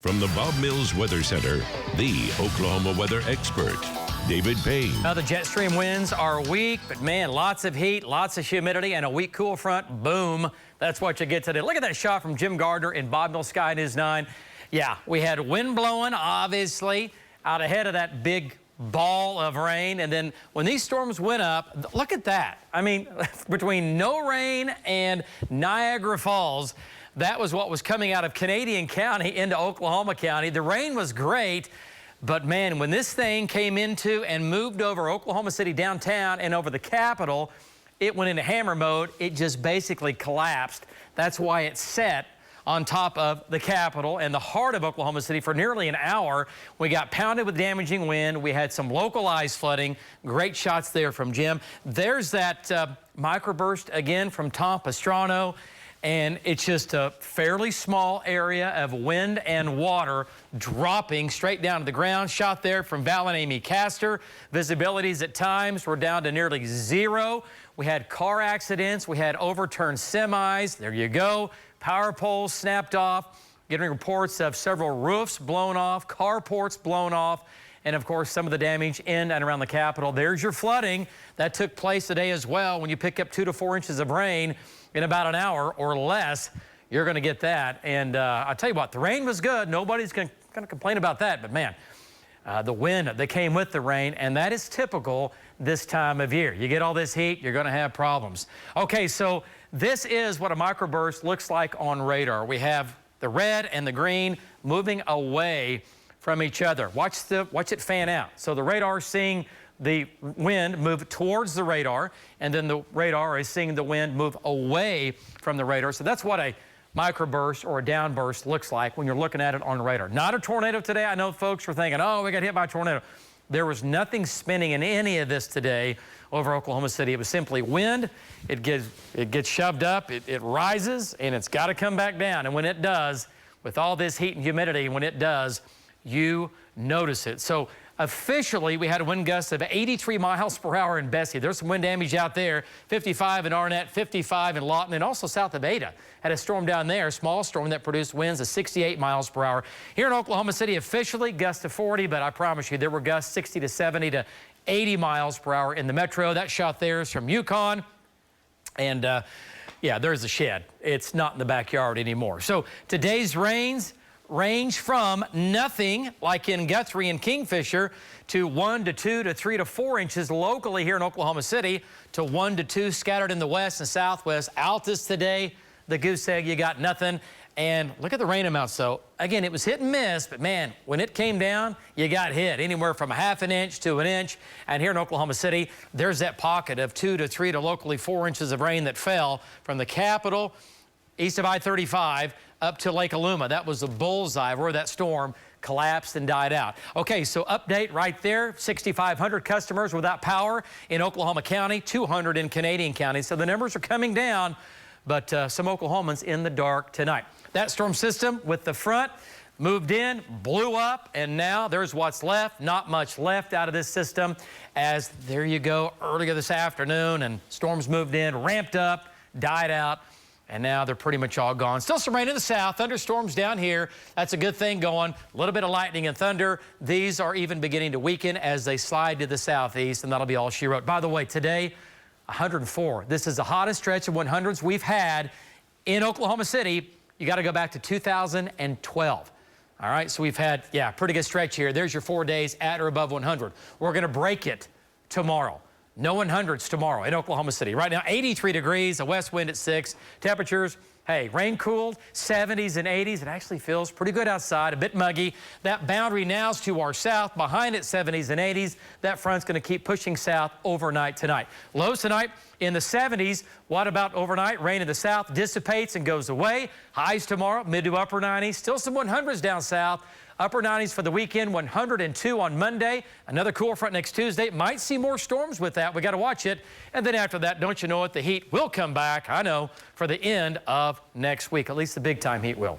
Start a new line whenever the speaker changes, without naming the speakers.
From the Bob Mills Weather Center, the Oklahoma weather expert, David Payne.
Now, the jet stream winds are weak, but man, lots of heat, lots of humidity, and a weak cool front. Boom. That's what you get today. Look at that shot from Jim Gardner in Bob Mills Sky News 9. Yeah, we had wind blowing, obviously, out ahead of that big ball of rain. And then when these storms went up, look at that. I mean, between no rain and Niagara Falls, that was what was coming out of Canadian County into Oklahoma County. The rain was great, but man, when this thing came into and moved over Oklahoma City downtown and over the Capitol, it went into hammer mode. It just basically collapsed. That's why it set on top of the Capitol and the heart of Oklahoma City for nearly an hour. We got pounded with damaging wind. We had some localized flooding. Great shots there from Jim. There's that microburst again from Tom Pastrano. And it's just a fairly small area of wind and water dropping straight down to the ground. Shot there from Val and Amy Castor. Visibilities at times were down to nearly zero. We had car accidents. We had overturned semis. There you go. Power poles snapped off. Getting reports of several roofs blown off, carports blown off, and of course some of the damage in and around the Capitol. There's your flooding. That took place today as well. When you pick up 2 to 4 inches of rain in about an hour or less, you're going to get that. And I'll tell you what, the rain was good. Nobody's going to complain about that. But man, the wind that came with the rain, and that is typical this time of year. You get all this heat, you're going to have problems. Okay, so this is what a microburst looks like on radar. We have the red and the green moving away from each other. Watch it fan out. So the radar is seeing the wind move towards the radar, and then the radar is seeing the wind move away from the radar. So that's what a microburst or a downburst looks like when you're looking at it on the radar. Not a tornado today. I know folks were thinking, oh, we got hit by a tornado. There was nothing spinning in any of this today over Oklahoma City. It was simply wind. It gets shoved up, it rises, and it's got to come back down. And when it does, with all this heat and humidity, when it does, you notice it. So officially, we had a wind gust of 83 miles per hour in Bessie. There's some wind damage out there. 55 in Arnett, 55 in Lawton, and also south of Ada. Had a storm down there, a small storm that produced winds of 68 miles per hour. Here in Oklahoma City, officially gusts of 40, but I promise you, there were gusts 60 to 70 to 80 miles per hour in the metro. That shot there is from Yukon. And yeah, there's a shed. It's not in the backyard anymore. So today's rains range from nothing, like in Guthrie and Kingfisher, to 1 to 2 to 3 to 4 inches locally here in Oklahoma City, to 1 to 2 scattered in the west and southwest. Altus today, the goose egg, you got nothing. And look at the rain amounts, though. Again, it was hit and miss, but man, when it came down, you got hit anywhere from 1/2 an inch to 1 inch. And here in Oklahoma City, there's that pocket of 2 to 3 to locally 4 inches of rain that fell from the Capitol east of I-35 up to Lake Aluma. That was the bullseye where that storm collapsed and died out. Okay, so update right there, 6,500 customers without power in Oklahoma County, 200 in Canadian County. So the numbers are coming down, but some Oklahomans in the dark tonight. That storm system with the front moved in, blew up, and now there's what's left. Not much left out of this system, as there you go earlier this afternoon, and storms moved in, ramped up, died out, and now they're pretty much all gone. Still some rain in the south, thunderstorms down here. That's a good thing going. A little bit of lightning and thunder. These are even beginning to weaken as they slide to the southeast, and that'll be all she wrote. By the way, today, 104. This is the hottest stretch of 100s we've had in Oklahoma City. You got to go back to 2012. All right, so we've had, yeah, pretty good stretch here. There's your 4 days at or above 100. We're going to break it tomorrow. No 100s tomorrow in Oklahoma City. Right now, 83 degrees, a west wind at 6. Temperatures, hey, rain cooled, 70s and 80s. It actually feels pretty good outside, a bit muggy. That boundary now is to our south. Behind it, 70s and 80s. That front's going to keep pushing south overnight tonight. Lows tonight in the 70s. What about overnight? Rain in the south dissipates and goes away. Highs tomorrow, mid to upper 90s. Still some 100s down south. Upper 90s for the weekend, 102 on Monday. Another cool front next Tuesday. Might see more storms with that. We got to watch it. And then after that, don't you know it, the heat will come back, I know, for the end of next week. At least the big time heat will.